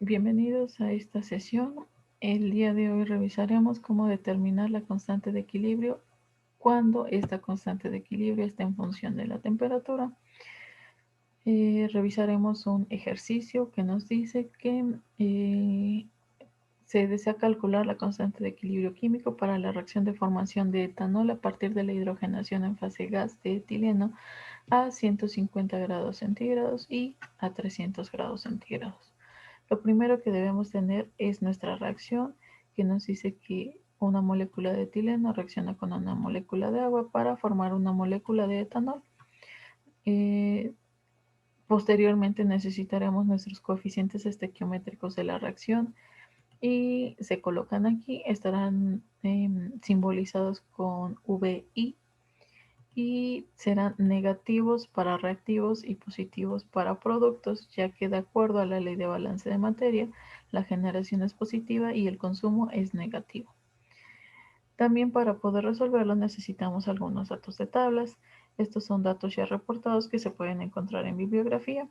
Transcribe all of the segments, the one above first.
Bienvenidos a esta sesión. El día de hoy revisaremos cómo determinar la constante de equilibrio cuando esta constante de equilibrio está en función de la temperatura. Revisaremos un ejercicio que nos dice que se desea calcular la constante de equilibrio químico para la reacción de formación de etanol a partir de la hidrogenación en fase gas de etileno a 150 grados centígrados y a 300 grados centígrados. Lo primero que debemos tener es nuestra reacción, que nos dice que una molécula de etileno reacciona con una molécula de agua para formar una molécula de etanol. Eh, Posteriormente necesitaremos nuestros coeficientes estequiométricos de la reacción y se colocan aquí, estarán simbolizados con VI y serán negativos para reactivos y positivos para productos, ya que de acuerdo a la ley de balance de materia, la generación es positiva y el consumo es negativo. También para poder resolverlo necesitamos algunos datos de tablas. Estos son datos ya reportados que se pueden encontrar en bibliografía.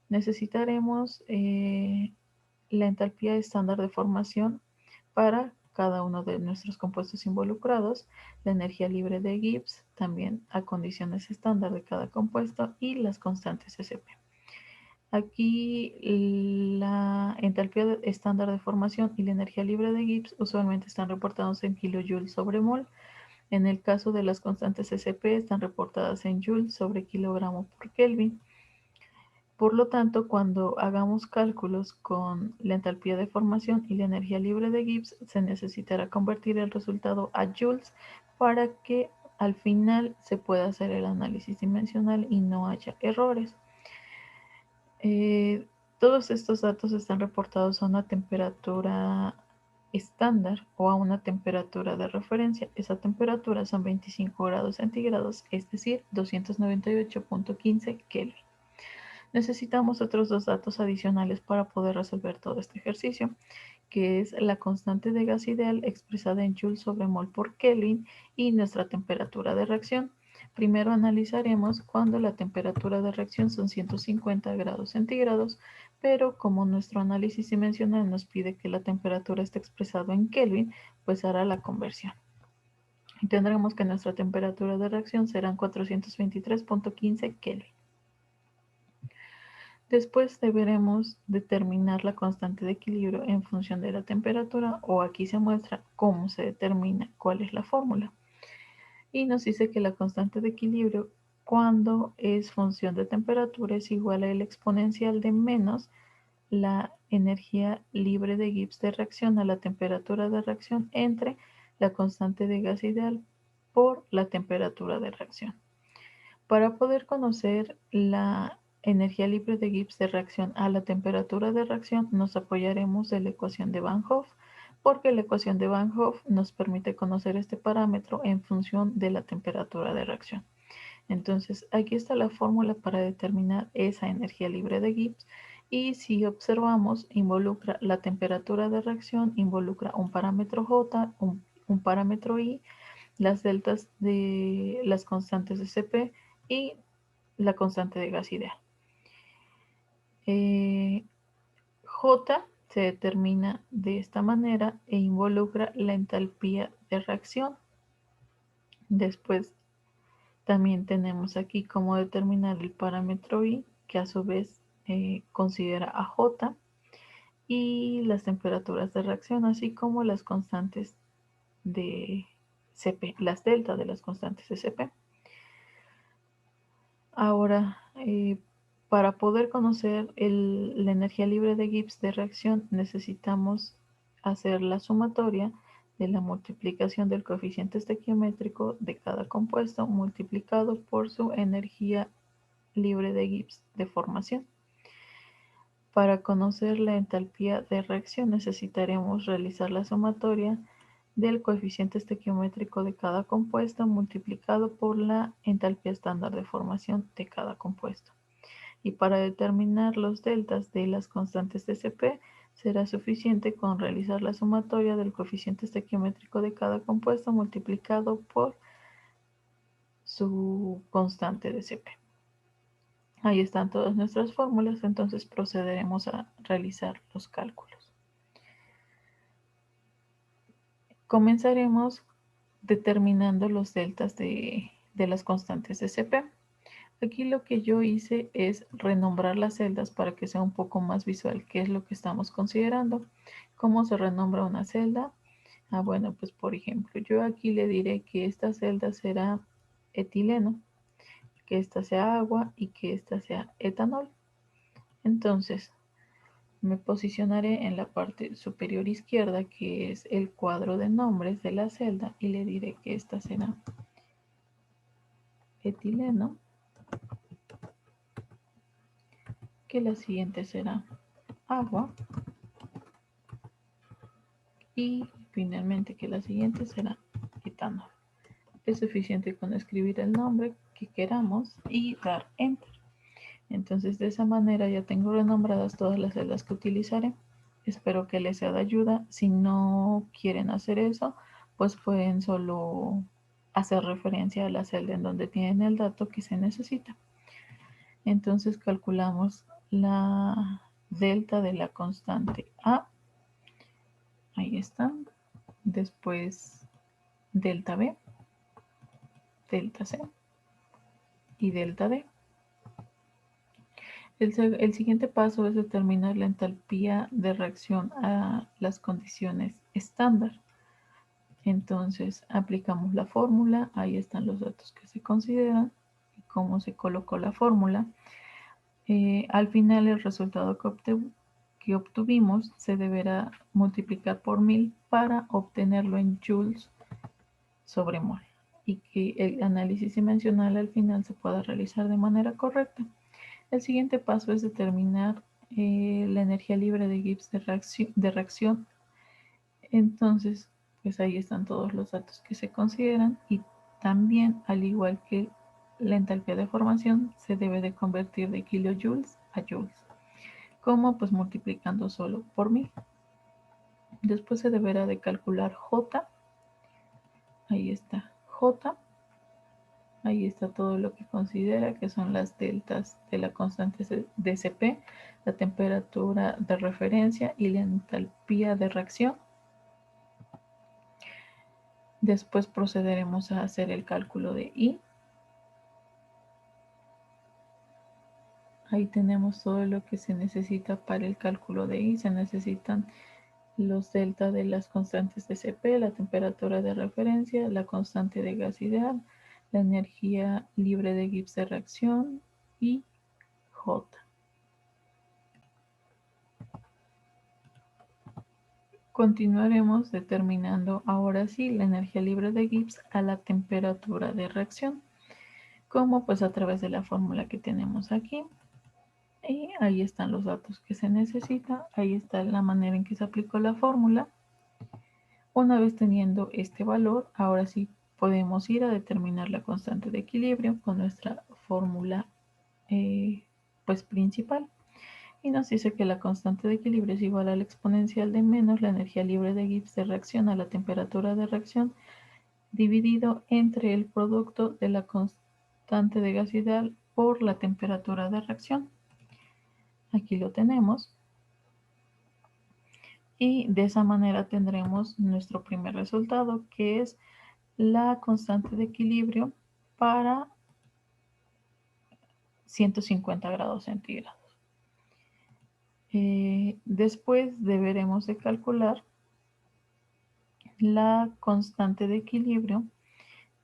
Necesitaremos la entalpía estándar de formación para cada uno de nuestros compuestos involucrados, la energía libre de Gibbs, también a condiciones estándar de cada compuesto y las constantes Sp. Aquí la entalpía estándar de formación y la energía libre de Gibbs usualmente están reportados en kilojoules sobre mol. En el caso de las constantes Sp están reportadas en joules sobre kilogramo por Kelvin. Por lo tanto, cuando hagamos cálculos con la entalpía de formación y la energía libre de Gibbs, se necesitará convertir el resultado a joules para que al final se pueda hacer el análisis dimensional y no haya errores. Todos estos datos están reportados a una temperatura estándar o a una temperatura de referencia. Esa temperatura son 25 grados centígrados, es decir, 298.15 Kelvin. Necesitamos otros dos datos adicionales para poder resolver todo este ejercicio, que es la constante de gas ideal expresada en joules sobre mol por Kelvin y nuestra temperatura de reacción. Primero analizaremos cuando la temperatura de reacción son 150 grados centígrados, pero como nuestro análisis dimensional nos pide que la temperatura esté expresada en Kelvin, pues hará la conversión. Y tendremos que nuestra temperatura de reacción serán 423.15 Kelvin. Después deberemos determinar la constante de equilibrio en función de la temperatura, o aquí se muestra cómo se determina, cuál es la fórmula. Y nos dice que la constante de equilibrio cuando es función de temperatura es igual a la exponencial de menos la energía libre de Gibbs de reacción a la temperatura de reacción entre la constante de gas ideal por la temperatura de reacción. Para poder conocer la energía libre de Gibbs de reacción a la temperatura de reacción, nos apoyaremos en la ecuación de Van Hoff, porque la ecuación de Van Hoff nos permite conocer este parámetro en función de la temperatura de reacción. Entonces, aquí está la fórmula para determinar esa energía libre de Gibbs. Y si observamos, involucra la temperatura de reacción, involucra un parámetro J, un parámetro I, las deltas de las constantes de Cp y la constante de gas ideal. J se determina de esta manera e involucra la entalpía de reacción. Después también tenemos aquí cómo determinar el parámetro I, que a su vez considera a J, y las temperaturas de reacción, así como las constantes de Cp, las deltas de las constantes de Cp. Ahora, para poder conocer la energía libre de Gibbs de reacción, necesitamos hacer la sumatoria de la multiplicación del coeficiente estequiométrico de cada compuesto multiplicado por su energía libre de Gibbs de formación. Para conocer la entalpía de reacción necesitaremos realizar la sumatoria del coeficiente estequiométrico de cada compuesto multiplicado por la entalpía estándar de formación de cada compuesto. Y para determinar los deltas de las constantes de Cp, será suficiente con realizar la sumatoria del coeficiente estequiométrico de cada compuesto multiplicado por su constante de Cp. Ahí están todas nuestras fórmulas, entonces procederemos a realizar los cálculos. Comenzaremos determinando los deltas de las constantes de CP. Aquí lo que yo hice es renombrar las celdas para que sea un poco más visual qué es lo que estamos considerando. ¿Cómo se renombra una celda? Bueno, pues por ejemplo, yo aquí le diré que esta celda será etileno, que esta sea agua y que esta sea etanol. Entonces, me posicionaré en la parte superior izquierda, que es el cuadro de nombres de la celda, y le diré que esta será etileno, que la siguiente será agua y finalmente que la siguiente será etanol. Es suficiente con escribir el nombre que queramos y dar enter. Entonces de esa manera ya tengo renombradas todas las celdas que utilizaré. Espero que les sea de ayuda. Si no quieren hacer eso, pues pueden solo hacer referencia a la celda en donde tienen el dato que se necesita. Entonces calculamos la delta de la constante A. Ahí está. Después delta B, delta C y delta D. El siguiente paso es determinar la entalpía de reacción a las condiciones estándar. Entonces aplicamos la fórmula, ahí están los datos que se consideran y cómo se colocó la fórmula. Al final el resultado que obtuvimos se deberá multiplicar por 1000 para obtenerlo en joules sobre mol y que el análisis dimensional al final se pueda realizar de manera correcta. El siguiente paso es determinar la energía libre de Gibbs de reacción. Entonces, pues ahí están todos los datos que se consideran y también, al igual que la entalpía de formación, se debe de convertir de kilojoules a joules. ¿Cómo? Pues multiplicando solo por 1000. Después se deberá de calcular J. Ahí está J. Ahí está todo lo que considera que son las deltas de la constante de Cp, la temperatura de referencia y la entalpía de reacción. Después procederemos a hacer el cálculo de I. Ahí tenemos todo lo que se necesita para el cálculo de I. Se necesitan los delta de las constantes de Cp, la temperatura de referencia, la constante de gas ideal, la energía libre de Gibbs de reacción y J. Continuaremos determinando ahora sí la energía libre de Gibbs a la temperatura de reacción. ¿Cómo? Pues a través de la fórmula que tenemos aquí. Y ahí están los datos que se necesitan. Ahí está la manera en que se aplicó la fórmula. Una vez teniendo este valor, ahora sí podemos ir a determinar la constante de equilibrio con nuestra fórmula pues principal. Y nos dice que la constante de equilibrio es igual a la exponencial de menos la energía libre de Gibbs de reacción a la temperatura de reacción dividido entre el producto de la constante de gas ideal por la temperatura de reacción. Aquí lo tenemos. Y de esa manera tendremos nuestro primer resultado, que es la constante de equilibrio para 150 grados centígrados. Después deberemos de calcular la constante de equilibrio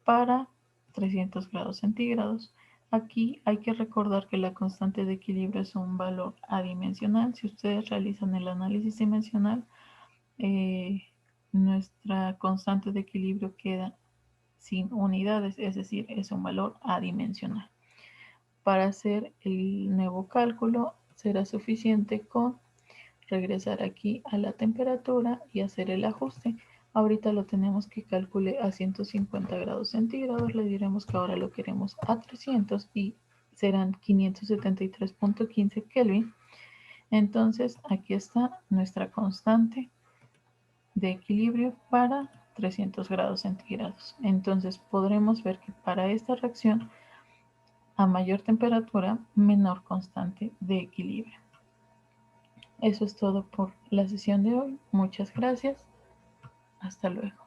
para 300 grados centígrados. Aquí hay que recordar que la constante de equilibrio es un valor adimensional. Si ustedes realizan el análisis dimensional, nuestra constante de equilibrio queda sin unidades, es decir, es un valor adimensional. Para hacer el nuevo cálculo será suficiente con regresar aquí a la temperatura y hacer el ajuste. Ahorita lo tenemos que calcule a 150 grados centígrados, le diremos que ahora lo queremos a 300 y serán 573.15 Kelvin. Entonces aquí está nuestra constante de equilibrio para 300 grados centígrados. Entonces podremos ver que para esta reacción A mayor temperatura, menor constante de equilibrio. Eso es todo por la sesión de hoy. Muchas gracias. Hasta luego.